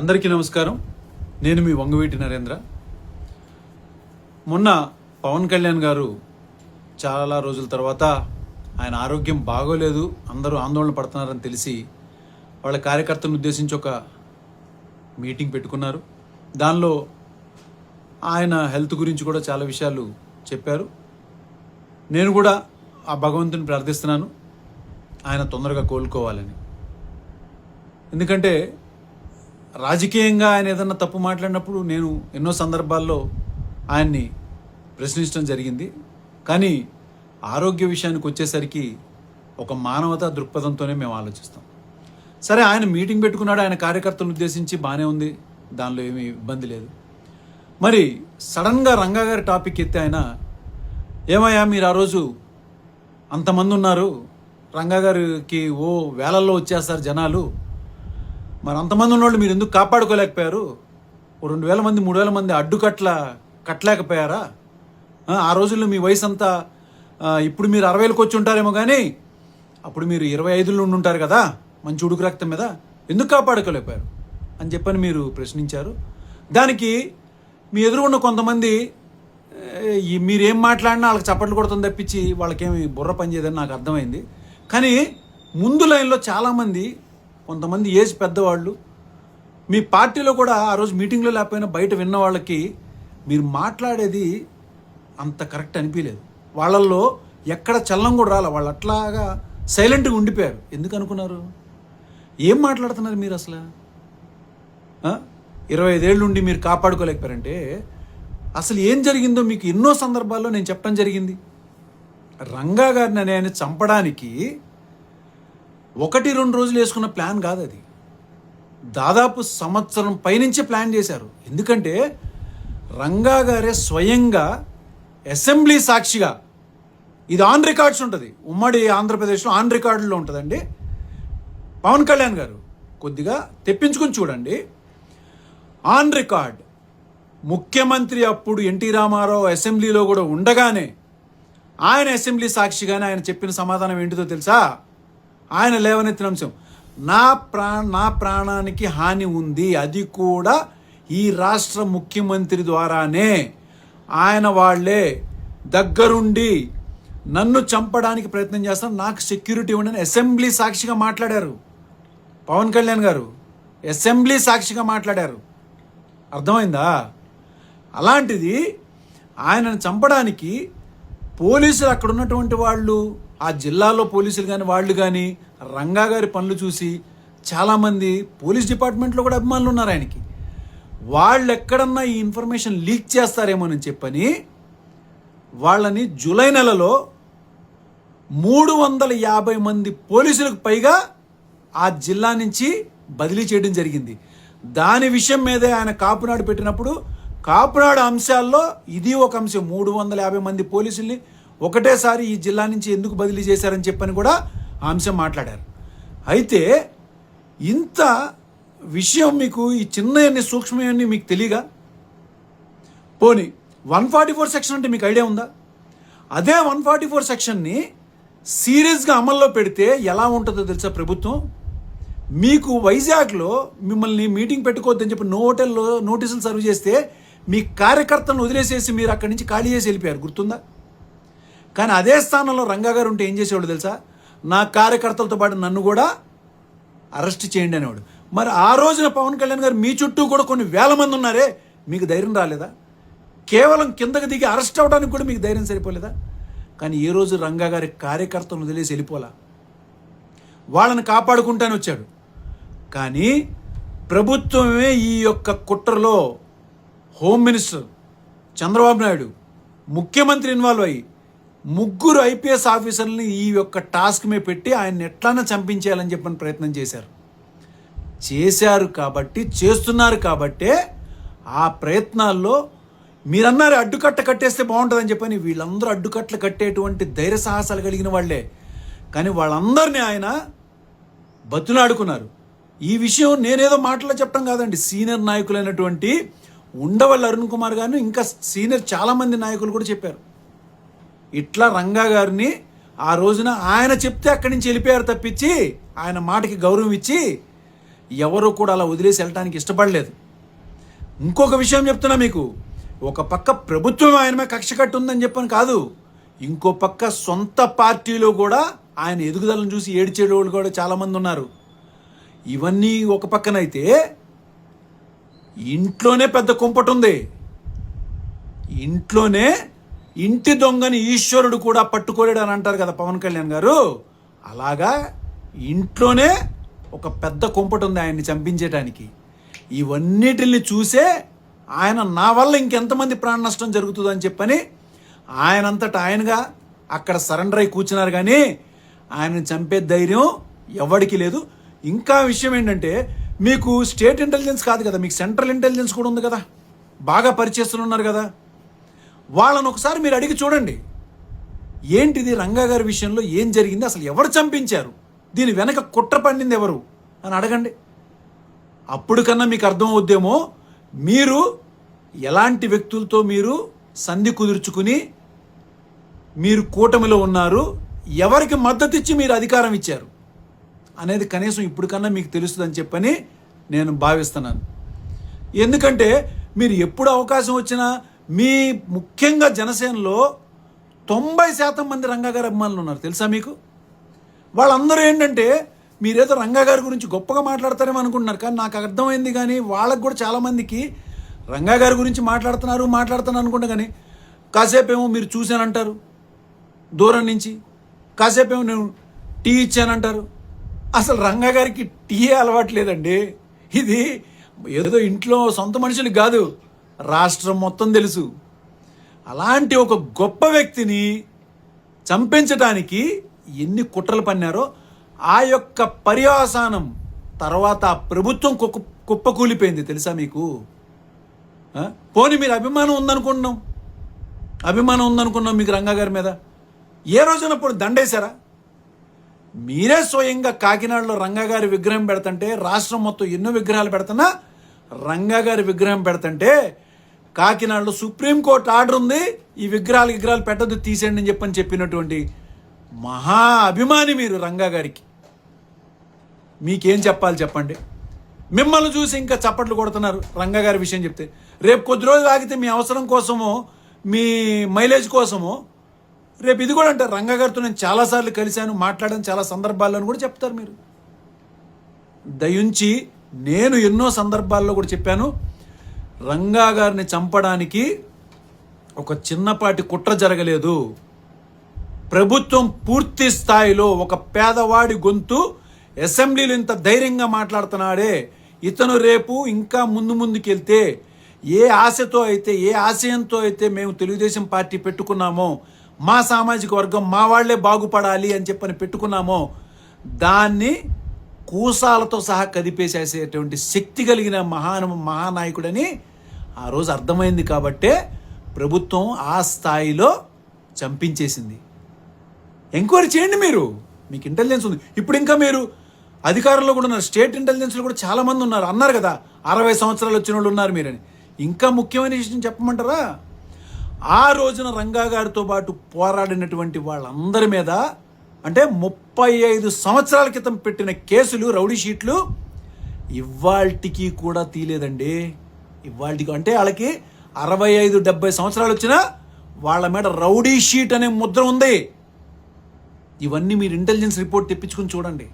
అందరికీ నమస్కారం. నేను మీ వంగవీటి నరేంద్ర. మొన్న పవన్ కళ్యాణ్ గారు చాలా రోజుల తర్వాత ఆయన ఆరోగ్యం బాగోలేదు, అందరూ ఆందోళన పడుతున్నారని తెలిసి వాళ్ళ కార్యకర్తలను ఉద్దేశించి ఒక మీటింగ్ పెట్టుకున్నారు. దానిలో ఆయన హెల్త్ గురించి కూడా చాలా విషయాలు చెప్పారు. నేను కూడా ఆ భగవంతుని ప్రార్థిస్తున్నాను ఆయన తొందరగా కోలుకోవాలని. ఎందుకంటే రాజకీయంగా ఆయన ఏదన్నా తప్పు మాట్లాడినప్పుడు నేను ఎన్నో సందర్భాల్లో ఆయన్ని ప్రశ్నించడం జరిగింది. కానీ ఆరోగ్య విషయానికి వచ్చేసరికి ఒక మానవతా దృక్పథంతోనే మేము ఆలోచిస్తాం. సరే, ఆయన మీటింగ్ పెట్టుకున్నాడు, ఆయన కార్యకర్తలను ఉద్దేశించి బాగానే ఉంది, దానిలో ఏమీ ఇబ్బంది లేదు. మరి సడన్గా రంగా గారి టాపిక్ ఎత్తి ఆయన, ఏమయ్యా మీరు ఆ రోజు అంతమంది ఉన్నారు, రంగా గారికి ఓ వేలల్లో వచ్చేస్తారు జనాలు, మరి అంతమంది ఉన్నవాళ్ళు మీరు ఎందుకు కాపాడుకోలేకపోయారు? ఓ 2,000 మంది 3,000 మంది కట్టలేకపోయారా? ఆ రోజుల్లో మీ వయసు అంతా, ఇప్పుడు మీరు 60లకు వచ్చి ఉంటారేమో, కానీ అప్పుడు మీరు 25లో ఉండి ఉంటారు కదా, మంచి ఉడుకు రక్తం మీద, ఎందుకు కాపాడుకోలేకపోయారు అని చెప్పని మీరు ప్రశ్నించారు. దానికి మీ ఎదురుగున్న కొంతమంది మీరేం మాట్లాడినా వాళ్ళకి చప్పట్లు కొడుతుంది తప్పించి వాళ్ళకేమి బుర్ర పనిచేయదని నాకు అర్థమైంది. కానీ ముందు లైన్లో చాలామంది, కొంతమంది ఏజ్ పెద్దవాళ్ళు, మీ పార్టీలో కూడా ఆ రోజు మీటింగ్లో లేకపోయినా బయట విన్న వాళ్ళకి మీరు మాట్లాడేది అంత కరెక్ట్ అనిపించలేదు. వాళ్ళల్లో ఎక్కడ చల్లం కూడా రాలే, వాళ్ళు అట్లాగా సైలెంట్గా ఉండిపోయారు. ఎందుకు అనుకున్నారు? ఏం మాట్లాడుతున్నారు మీరు అసలు? 25 ఏళ్ళు ఉండి మీరు కాపాడుకోలేకపోయారంటే అసలు ఏం జరిగిందో మీకు ఎన్నో సందర్భాల్లో నేను చెప్పడం జరిగింది. రంగా గారిని ఆయన చంపడానికి 1-2 రోజులు వేసుకున్న ప్లాన్ కాదు అది, దాదాపు సంవత్సరం పైనుంచే ప్లాన్ చేశారు. ఎందుకంటే రంగా గారే స్వయంగా అసెంబ్లీ సాక్షిగా, ఇది ఆన్ రికార్డ్స్ ఉంటుంది, ఉమ్మడి ఆంధ్రప్రదేశ్లో ఆన్ రికార్డులో ఉంటుందండి. పవన్ కళ్యాణ్ గారు కొద్దిగా తెప్పించుకుని చూడండి. ఆన్ రికార్డ్, ముఖ్యమంత్రి అప్పుడు ఎన్టీ రామారావు అసెంబ్లీలో కూడా ఉండగానే ఆయన అసెంబ్లీ సాక్షిగానే ఆయన చెప్పిన సమాధానం ఏంటిదో తెలుసా? ఆయన లేవనెత్తిన అంశం, నా ప్రాణానికి హాని ఉంది, అది కూడా ఈ రాష్ట్ర ముఖ్యమంత్రి ద్వారానే, ఆయన వాళ్లే దగ్గరుండి నన్ను చంపడానికి ప్రయత్నం చేస్తాను, నాకు సెక్యూరిటీ ఉండని అసెంబ్లీ సాక్షిగా మాట్లాడారు. పవన్ కళ్యాణ్ గారు అసెంబ్లీ సాక్షిగా మాట్లాడారు. అర్థమైందా? అలాంటిది ఆయనను చంపడానికి పోలీసులు, అక్కడ ఉన్నటువంటి వాళ్ళు, ఆ జిల్లాలో పోలీసులు కానీ వాళ్ళు కానీ రంగా గారి పనులు చూసి చాలామంది పోలీస్ డిపార్ట్మెంట్లో కూడా అభిమానులు ఉన్నారు ఆయనకి, వాళ్ళు ఎక్కడన్నా ఈ ఇన్ఫర్మేషన్ లీక్ చేస్తారేమోనని చెప్పని వాళ్ళని జూలై నెలలో 350 మంది పోలీసులకు పైగా ఆ జిల్లా నుంచి బదిలీ చేయడం జరిగింది. దాని విషయం మీదే ఆయన కాపునాడు పెట్టినప్పుడు, కాపునాడు అంశాల్లో ఇది ఒక అంశం. 350 మంది పోలీసుల్ని ఒకటేసారి ఈ జిల్లా నుంచి ఎందుకు బదిలీ చేశారని చెప్పని కూడా ఆ అంశం మాట్లాడారు. అయితే ఇంత విషయం మీకు, ఈ చిన్న సూక్ష్మన్నీ మీకు తెలియగా? పోనీ 144 సెక్షన్ అంటే మీకు ఐడియా ఉందా? అదే 144 సెక్షన్ని సీరియస్గా అమల్లో పెడితే ఎలా ఉంటుందో తెలుసా ప్రభుత్వం? మీకు వైజాగ్లో మిమ్మల్ని మీటింగ్ పెట్టుకోవద్దని చెప్పి హోటల్లో నోటీసులు సర్వ్ చేస్తే మీ కార్యకర్తలను వదిలేసేసి మీరు అక్కడి నుంచి ఖాళీ చేసి వెళ్ళిపోయారు, గుర్తుందా? కానీ అదే స్థానంలో రంగా గారు ఉంటే ఏం చేసేవాడు తెలుసా? నా కార్యకర్తలతో పాటు నన్ను కూడా అరెస్ట్ చేయండి అనేవాడు. మరి ఆ రోజున పవన్ కళ్యాణ్ గారు మీ చుట్టూ కూడా కొన్ని వేల మంది ఉన్నారే, మీకు ధైర్యం రాలేదా? కేవలం కిందకి దిగి అరెస్ట్ అవ్వడానికి కూడా మీకు ధైర్యం సరిపోలేదా? కానీ ఏ రోజు రంగా గారి కార్యకర్తలను వదిలేసి వెళ్ళిపోలా, వాళ్ళని కాపాడుకుంటానే వచ్చాడు. కానీ ప్రభుత్వమే ఈ యొక్క కుట్రలో హోమ్ మినిస్టర్ చంద్రబాబు నాయుడు, ముఖ్యమంత్రి ఇన్వాల్వ్ అయ్యి 3 IPS ఆఫీసర్లని ఈ యొక్క టాస్క్ మీద పెట్టి ఆయన ఎట్లన్నా చంపించేయాలని చెప్పని ప్రయత్నం చేశారు కాబట్టి, చేస్తున్నారు కాబట్టే ఆ ప్రయత్నాల్లో మీరన్నారు అడ్డుకట్ట కట్టేస్తే బాగుంటుందని చెప్పని, వీళ్ళందరూ అడ్డుకట్టలు కట్టేటువంటి ధైర్య సాహసాలు కలిగిన వాళ్లే. కానీ వాళ్ళందరినీ ఆయన బతులాడుకున్నారు. ఈ విషయం నేనేదో మాటలో చెప్పడం కాదండి, సీనియర్ నాయకులైనటువంటి ఉండవల్లి అరుణ్ కుమార్ గారిని, ఇంకా సీనియర్ చాలామంది నాయకులు కూడా చెప్పారు. ఇట్లా రంగా గారిని ఆ రోజున ఆయన చెప్తే అక్కడి నుంచి వెళ్ళిపోయారు తప్పించి, ఆయన మాటకి గౌరవం ఇచ్చి ఎవరు కూడా అలా వదిలేసి వెళ్ళడానికి ఇష్టపడలేదు. ఇంకొక విషయం చెప్తున్నా మీకు, ఒక పక్క ప్రభుత్వం ఆయన మీద కక్ష కట్టి ఉందని చెప్పని కాదు, ఇంకో పక్క సొంత పార్టీలో కూడా ఆయన ఎదుగుదలను చూసి ఏడ్చేవాళ్ళు కూడా చాలామంది ఉన్నారు. ఇవన్నీ ఒక పక్కనైతే ఇంట్లోనే పెద్ద కుంపటి ఉంది. ఇంట్లోనే ఇంటి దొంగని ఈశ్వరుడు కూడా పట్టుకోలేడు అని అంటారు కదా పవన్ కళ్యాణ్ గారు. అలాగా ఇంట్లోనే ఒక పెద్ద కుంపటి ఉంది ఆయన్ని చంపించేయడానికి. ఇవన్నిటిని చూసే ఆయన నా వల్ల ఇంకెంతమంది ప్రాణ నష్టం జరుగుతుందని చెప్పని ఆయనంతటా ఆయనగా అక్కడ సరెండర్ అయి కూర్చున్నారు. కానీ ఆయనను చంపే ధైర్యం ఎవరికి లేదు. ఇంకా విషయం ఏంటంటే, మీకు స్టేట్ ఇంటెలిజెన్స్ కాదు కదా, మీకు సెంట్రల్ ఇంటెలిజెన్స్ కూడా ఉంది కదా, బాగా పరిచయస్తులు ఉన్నారు కదా. వాళ్ళని ఒకసారి మీరు అడిగి చూడండి, ఏంటిది రంగా గారి విషయంలో ఏం జరిగింది, అసలు ఎవరు చంపించారు, దీని వెనక కుట్ర పండింది ఎవరు అని అడగండి. అప్పుడు కన్నా మీకు అర్థం అవుద్దేమో మీరు ఎలాంటి వ్యక్తులతో మీరు సంధి కుదుర్చుకుని మీరు కూటమిలో ఉన్నారు, ఎవరికి మద్దతు ఇచ్చి మీరు అధికారం ఇచ్చారు అనేది కనీసం ఇప్పుడు కన్నా మీకు తెలుస్తుందని చెప్పని నేను భావిస్తున్నాను. ఎందుకంటే మీరు ఎప్పుడు అవకాశం వచ్చినా మీ ముఖ్యంగా జనసేనలో 90% మంది రంగా గారి అభిమానులు ఉన్నారు తెలుసా మీకు. వాళ్ళందరూ ఏంటంటే మీరేదో రంగా గారి గురించి గొప్పగా మాట్లాడతారేమో అనుకుంటున్నారు, కానీ నాకు అర్థమైంది. కానీ వాళ్ళకు కూడా చాలామందికి రంగా గారి గురించి మాట్లాడుతాను అనుకుంటా, కానీ కాసేపు ఏమో మీరు చూశానంటారు దూరం నుంచి, కాసేపు ఏమో నేను టీ ఇచ్చానంటారు. అసలు రంగా గారికి టీ అలవాట్లేదండి. ఇది ఏదో ఇంట్లో సొంత మనుషులకు కాదు, రాష్ట్రం మొత్తం తెలుసు. అలాంటి ఒక గొప్ప వ్యక్తిని చంపించడానికి ఎన్ని కుట్రలు పన్నారో, ఆ యొక్క పర్యవసానం తర్వాత ఆ ప్రభుత్వం కుప్పకూలిపోయింది తెలుసా మీకు. పోనీ మీరు అభిమానం ఉందనుకున్నాం మీకు రంగా గారి మీద. ఏ రోజునప్పుడు దండేశారా? మీరే స్వయంగా కాకినాడలో రంగా గారి విగ్రహం పెడతంటే, రాష్ట్రం మొత్తం ఎన్నో విగ్రహాలు పెడుతున్నా రంగా గారి విగ్రహం పెడతంటే కాకినాడలో సుప్రీంకోర్టు ఆర్డర్ ఉంది, ఈ విగ్రహాలు పెట్టద్దు, తీసేయండి అని చెప్పినటువంటి మహా అభిమాని మీరు రంగా గారికి. మీకేం చెప్పాలి చెప్పండి. మిమ్మల్ని చూసి ఇంకా చప్పట్లు కొడుతున్నారు రంగా గారి విషయం చెప్తే. రేపు కొద్ది రోజులు ఆగితే మీ అవసరం కోసమో మీ మైలేజ్ కోసమో రేపు ఇది కూడా అంటారు, రంగా గారితో నేను చాలాసార్లు కలిశాను, మాట్లాడాను చాలా సందర్భాల్లో అని కూడా చెప్తారు మీరు. దయించి నేను ఎన్నో సందర్భాల్లో కూడా చెప్పాను, రంగా గారిని చంపడానికి ఒక చిన్నపాటి కుట్ర జరగలేదు. ప్రభుత్వం పూర్తి స్థాయిలో ఒక పేదవాడి గొంతు అసెంబ్లీలో ఇంత ధైర్యంగా మాట్లాడుతున్నాడే, ఇతను రేపు ఇంకా ముందుకెళ్తే ఏ ఆశతో అయితే ఏ ఆశయంతో అయితే మేము తెలుగుదేశం పార్టీ పెట్టుకున్నామో, మా సామాజిక వర్గం మా వాళ్లే బాగుపడాలి అని చెప్పని పెట్టుకున్నామో, దాన్ని కూసాలతో సహా కదిపేసేసేటువంటి శక్తి కలిగిన మహానాయకుడని ఆ రోజు అర్థమైంది. కాబట్టే ప్రభుత్వం ఆ స్థాయిలో చంపించేసింది. ఎంక్వైరీ చేయండి మీరు, మీకు ఇంటెలిజెన్స్ ఉంది. ఇప్పుడు ఇంకా మీరు అధికారంలో కూడా ఉన్నారు, స్టేట్ ఇంటెలిజెన్స్లో కూడా చాలామంది ఉన్నారు. అన్నారు కదా 60 సంవత్సరాలు వచ్చిన వాళ్ళు ఉన్నారు మీరని. ఇంకా ముఖ్యమైన విషయం చెప్పమంటారా, ఆ రోజున రంగా గారితో పాటు పోరాడినటువంటి వాళ్ళందరి మీద అంటే 35 సంవత్సరాల క్రితం పెట్టిన కేసులు, రౌడీ షీట్లు ఇవాళకి కూడా తీయలేదండి. ఇవాళకి అంటే వాళ్ళకి 65-70 సంవత్సరాలు వచ్చినా వాళ్ళ మీద రౌడీ షీట్ అనే ముద్ర ఉంది. ఇవన్నీ మీరు ఇంటెలిజెన్స్ రిపోర్ట్ తెప్పించుకుని చూడండి.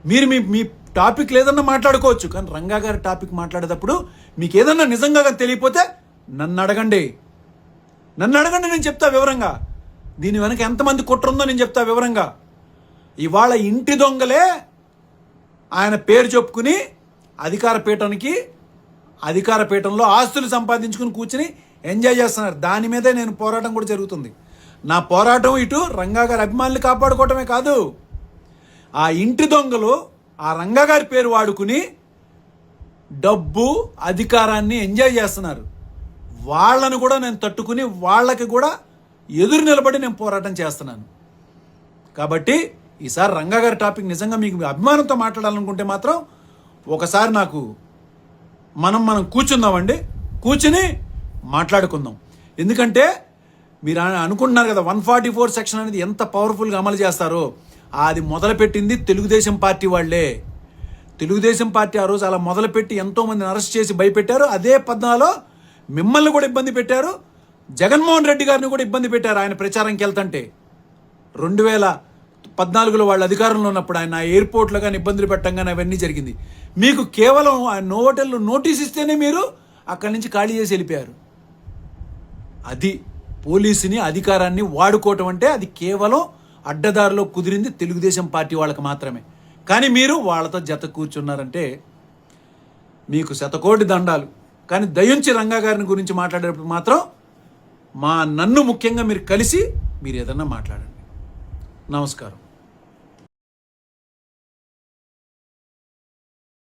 మీరు మీ టాపిక్ లేదన్నా మాట్లాడుకోవచ్చు, కానీ రంగా గారి టాపిక్ మాట్లాడేటప్పుడు మీకు ఏదన్నా నిజంగా తెలియకపోతే నన్ను అడగండి, నేను చెప్తా వివరంగా. దీని వెనక ఎంతమంది కుట్ర ఉందో నేను చెప్తా వివరంగా. ఇవాళ ఇంటి దొంగలే ఆయన పేరు చెప్పుకుని అధికార పీఠంలో ఆస్తులు సంపాదించుకుని కూర్చుని ఎంజాయ్ చేస్తున్నారు. దాని మీదే నేను పోరాటం కూడా జరుగుతుంది. నా పోరాటం ఇటు రంగా గారి అభిమానులు కాపాడుకోవటమే కాదు, ఆ ఇంటి దొంగలు ఆ రంగా గారి పేరు వాడుకుని డబ్బు అధికారాన్ని ఎంజాయ్ చేస్తున్నారు. వాళ్ళను కూడా నేను తట్టుకుని వాళ్ళకి కూడా ఎదురు నిలబడి నేను పోరాటం చేస్తున్నాను. కాబట్టి ఈసారి రంగా గారి టాపిక్ నిజంగా మీకు అభిమానంతో మాట్లాడాలనుకుంటే మాత్రం ఒకసారి నాకు మనం కూర్చుందామండి, కూర్చుని మాట్లాడుకుందాం. ఎందుకంటే మీరు అనుకుంటున్నారు కదా 144 సెక్షన్ అనేది ఎంత పవర్ఫుల్గా అమలు చేస్తారో, అది మొదలుపెట్టింది తెలుగుదేశం పార్టీ వాళ్ళే. తెలుగుదేశం పార్టీ ఆ రోజు అలా మొదలుపెట్టి ఎంతోమందిని అరెస్ట్ చేసి భయపెట్టారు. అదే పద్నాలో మిమ్మల్ని కూడా ఇబ్బంది పెట్టారు, జగన్మోహన్ రెడ్డి గారిని కూడా ఇబ్బంది పెట్టారు. ఆయన ప్రచారంకి వెళ్తుంటే 2014లో వాళ్ళు అధికారంలో ఉన్నప్పుడు ఆయన ఎయిర్పోర్ట్లో కానీ ఇబ్బందులు పెట్టడం కానీ అవన్నీ జరిగింది. మీకు కేవలం ఆ హోటల్లో నోటీస్ ఇస్తేనే మీరు అక్కడి నుంచి ఖాళీ చేసి వెళ్ళిపోయారు. అది పోలీసుని అధికారాన్ని వాడుకోవటం అంటే అది కేవలం అడ్డదారిలో కుదిరింది తెలుగుదేశం పార్టీ వాళ్ళకి మాత్రమే. కానీ మీరు వాళ్ళతో జత కూర్చున్నారంటే మీకు శతకోటి దండాలు. కానీ దయించి రంగా గారిని గురించి మాట్లాడేటప్పుడు మాత్రం నన్ను ముఖ్యంగా మీరు కలిసి మీరు ఏదన్నా మాట్లాడండి. నమస్కారం.